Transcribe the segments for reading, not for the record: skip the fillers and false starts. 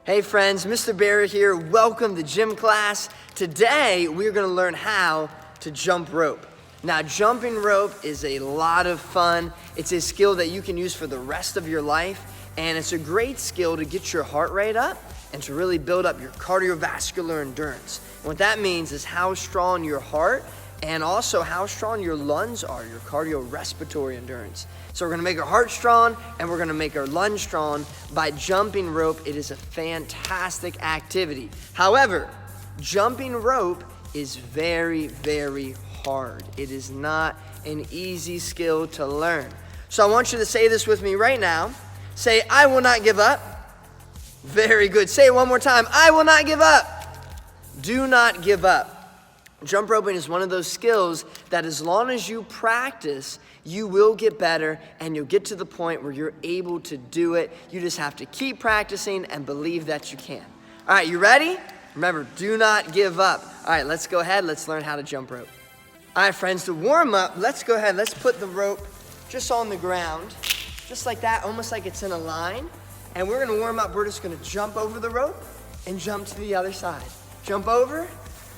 Hey friends, Mr. Barry here. Welcome to gym class. Today we're going to learn how to jump rope. Now jumping rope is a lot of fun. It's a skill that you can use for the rest of your life, and it's a great skill to get your heart rate up and to really build up your cardiovascular endurance. And what that means is how strong your heart and also how strong your lungs are, your cardiorespiratory endurance. So we're gonna make our heart strong and we're gonna make our lungs strong by jumping rope. It is a fantastic activity. However, jumping rope is very, very hard. It is not an easy skill to learn. So I want you to say this with me right now. Say, I will not give up. Very good. Say it one more time. I will not give up. Do not give up. Jump roping is one of those skills that as long as you practice, you will get better and you'll get to the point where you're able to do it. You just have to keep practicing and believe that you can. All right, you ready? Remember, do not give up. All right, let's go ahead. Let's learn how to jump rope. All right, friends, to warm up, let's go ahead. Let's put the rope just on the ground, just like that, almost like it's in a line. And we're gonna warm up. We're just gonna jump over the rope and jump to the other side. Jump over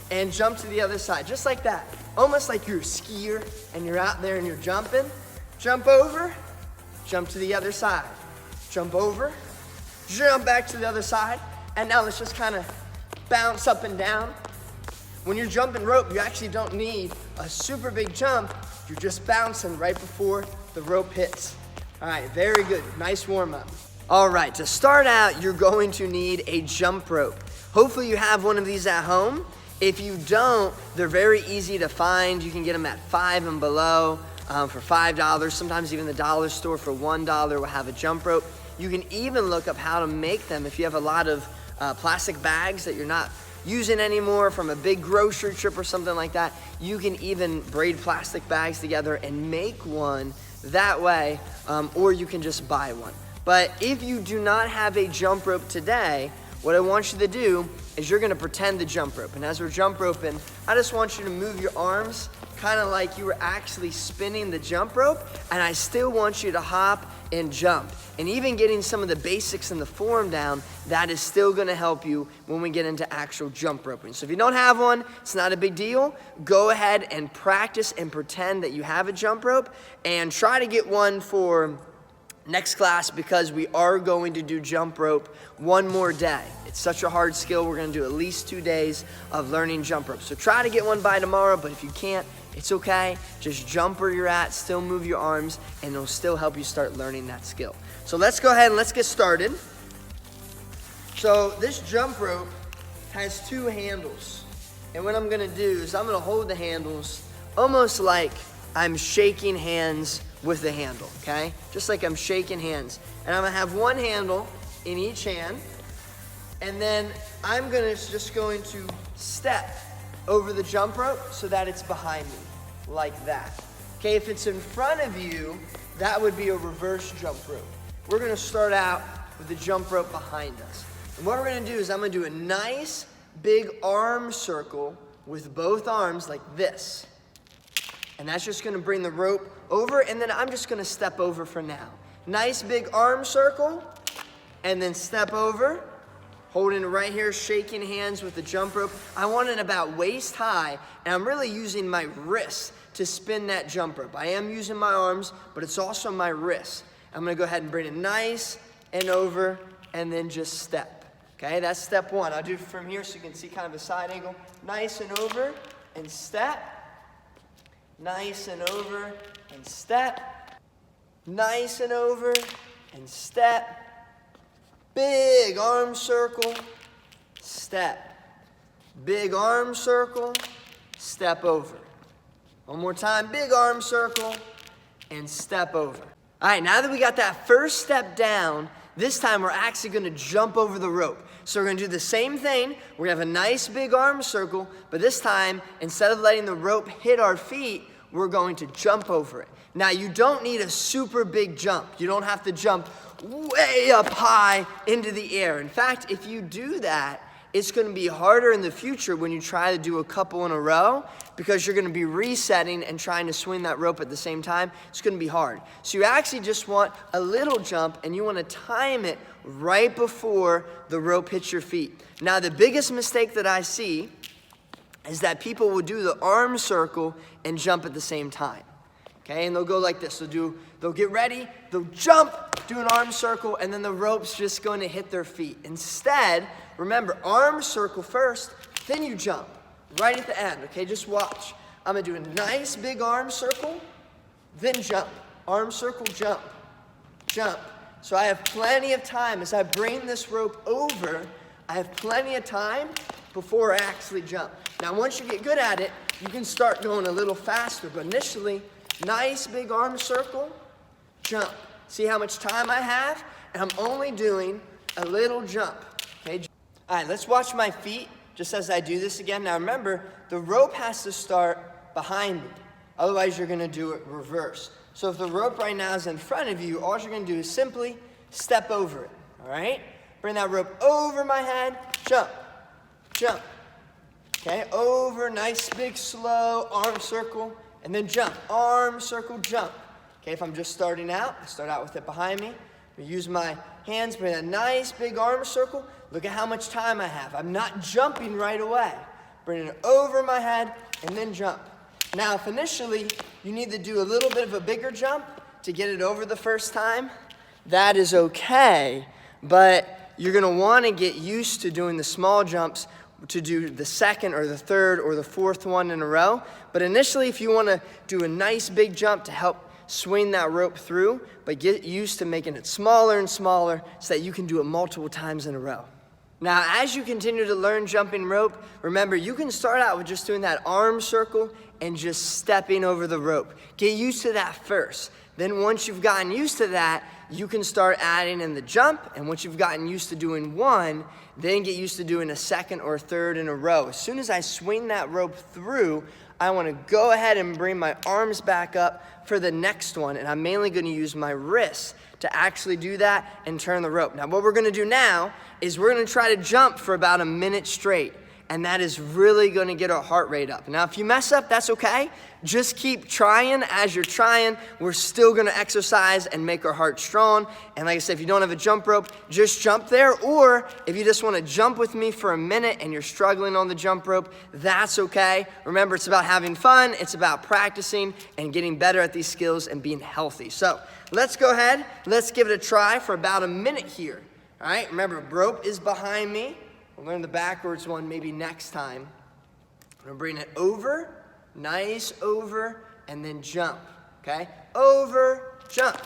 and jump to the other side, just like that. Almost like you're a skier and you're out there and you're jumping. Jump over, jump to the other side. Jump over, jump back to the other side. And now let's just kind of bounce up and down. When you're jumping rope, you actually don't need a super big jump. You're just bouncing right before the rope hits. All right, very good, nice warm up. All right, to start out, you're going to need a jump rope. Hopefully you have one of these at home. If you don't, they're very easy to find. You can get them at $5 and below for $5. Sometimes even the dollar store for $1 will have a jump rope. You can even look up how to make them if you have a lot of plastic bags that you're not using anymore from a big grocery trip or something like that. You can even braid plastic bags together and make one that way, or you can just buy one. But if you do not have a jump rope today, what I want you to do is you're gonna pretend to jump rope. And as we're jump roping, I just want you to move your arms kind of like you were actually spinning the jump rope, and I still want you to hop and jump. And even getting some of the basics and the form down, that is still gonna help you when we get into actual jump roping. So if you don't have one, it's not a big deal. Go ahead and practice and pretend that you have a jump rope and try to get one for next class, because we are going to do jump rope one more day. It's such a hard skill. We're gonna do at least 2 days of learning jump rope. So try to get one by tomorrow, but if you can't, it's okay. Just jump where you're at, still move your arms, and it'll still help you start learning that skill. So let's go ahead and let's get started. So this jump rope has 2 handles. And what I'm gonna do is I'm gonna hold the handles almost like I'm shaking hands with the handle, okay? Just like I'm shaking hands. And I'm gonna have one handle in each hand, and then I'm just going to step over the jump rope so that it's behind me, like that. Okay, if it's in front of you, that would be a reverse jump rope. We're gonna start out with the jump rope behind us. And what we're gonna do is I'm gonna do a nice big arm circle with both arms like this. And that's just gonna bring the rope over, and then I'm just gonna step over for now. Nice big arm circle, and then step over, holding it right here, shaking hands with the jump rope. I want it about waist high, and I'm really using my wrist to spin that jump rope. I am using my arms, but it's also my wrist. I'm gonna go ahead and bring it nice and over, and then just step. Okay, that's step one. I'll do it from here so you can see kind of a side angle. Nice and over, and step. Nice and over, and step. Nice and over, and step. Big arm circle, step. Big arm circle, step over. One more time, big arm circle, and step over. All right, now that we got that first step down, this time we're actually gonna jump over the rope. So we're gonna do the same thing. We're gonna have a nice big arm circle, but this time, instead of letting the rope hit our feet, we're going to jump over it. Now, you don't need a super big jump. You don't have to jump way up high into the air. In fact, if you do that, it's going to be harder in the future when you try to do a couple in a row because you're going to be resetting and trying to swing that rope at the same time. It's going to be hard. So you actually just want a little jump, and you want to time it right before the rope hits your feet. Now, the biggest mistake that I see is that people will do the arm circle and jump at the same time. Okay, and they'll go like this. They'll get ready, they'll jump, do an arm circle, and then the rope's just going to hit their feet. Instead, remember, arm circle first, then you jump right at the end. Okay, just watch. I'm gonna do a nice big arm circle, then jump. Arm circle, jump, jump. So I have plenty of time as I bring this rope over. I have plenty of time before I actually jump. Now, once you get good at it, you can start going a little faster, but initially, nice big arm circle, jump. See how much time I have? And I'm only doing a little jump, okay? All right, let's watch my feet just as I do this again. Now remember, the rope has to start behind me. Otherwise, you're gonna do it reverse. So if the rope right now is in front of you, all you're gonna do is simply step over it, all right? Bring that rope over my head, jump, jump. Okay, over, nice big slow arm circle, and then jump, arm circle, jump. Okay, if I'm just starting out, I start out with it behind me. I use my hands, bring a nice big arm circle. Look at how much time I have. I'm not jumping right away. Bring it over my head, and then jump. Now, if initially you need to do a little bit of a bigger jump to get it over the first time, that is okay, but you're gonna wanna get used to doing the small jumps to do the second or the third or the fourth one in a row. But initially, if you want to do a nice big jump to help swing that rope through, but get used to making it smaller and smaller so that you can do it multiple times in a row. Now, as you continue to learn jumping rope, remember, you can start out with just doing that arm circle and just stepping over the rope. Get used to that first. Then once you've gotten used to that, you can start adding in the jump, and once you've gotten used to doing one, then get used to doing a second or third in a row. As soon as I swing that rope through, I want to go ahead and bring my arms back up for the next one, and I'm mainly going to use my wrists to actually do that and turn the rope. Now, what we're going to do now is we're going to try to jump for about a minute straight, and that is really going to get our heart rate up. Now, if you mess up, that's okay. Just keep trying. As you're trying, we're still going to exercise and make our heart strong. And like I said, if you don't have a jump rope, just jump there. Or if you just want to jump with me for a minute and you're struggling on the jump rope, that's okay. Remember, it's about having fun. It's about practicing and getting better at these skills and being healthy. So let's go ahead. Let's give it a try for about a minute here. All right, remember, rope is behind me. We'll learn the backwards one maybe next time. I'm going to bring it over, nice over, and then jump, okay? Over, jump,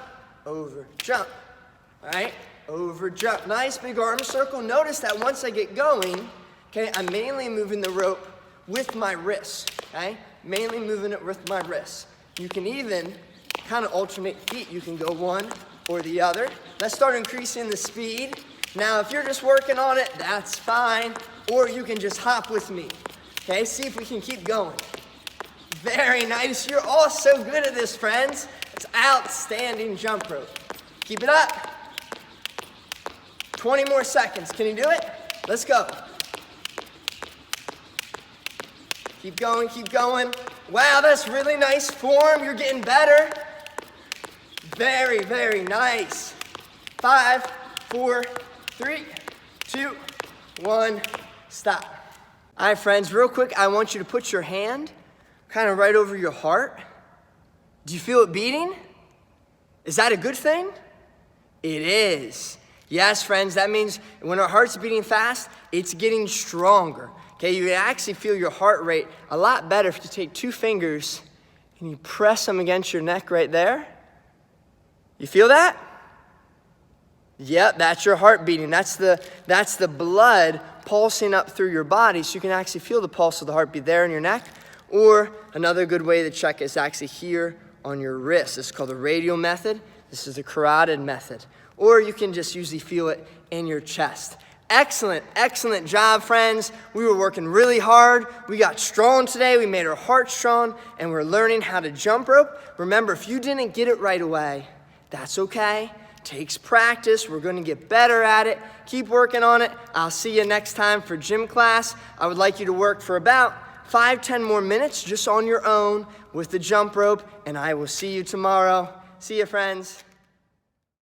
over, jump, all right? Over, jump. Nice big arm circle. Notice that once I get going, okay, I'm mainly moving the rope with my wrists, okay? Mainly moving it with my wrists. You can even kind of alternate feet. You can go one or the other. Let's start increasing the speed. Now, if you're just working on it, that's fine. Or you can just hop with me. Okay, see if we can keep going. Very nice. You're all so good at this, friends. It's outstanding jump rope. Keep it up. 20 more seconds. Can you do it? Let's go. Keep going, keep going. Wow, that's really nice form. You're getting better. Very, very nice. 5, 4, 3, 2, 1, stop. All right, friends, real quick, I want you to put your hand kind of right over your heart. Do you feel it beating? Is that a good thing? It is. Yes, friends, that means when our heart's beating fast, it's getting stronger. Okay, you actually feel your heart rate a lot better if you take 2 fingers and you press them against your neck right there. You feel that? Yep, that's your heart beating. That's the blood pulsing up through your body, so you can actually feel the pulse of the heartbeat there in your neck. Or another good way to check is actually here on your wrist. This is called the radial method. This is the carotid method. Or you can just usually feel it in your chest. Excellent, excellent job, friends. We were working really hard. We got strong today. We made our heart strong, and we're learning how to jump rope. Remember, if you didn't get it right away, that's okay. takes practice. We're gonna get better at it. Keep working on it. I'll see you next time for gym class. I would like you to work for about 5-10 more minutes just on your own with the jump rope, and I will see you tomorrow. See you, friends.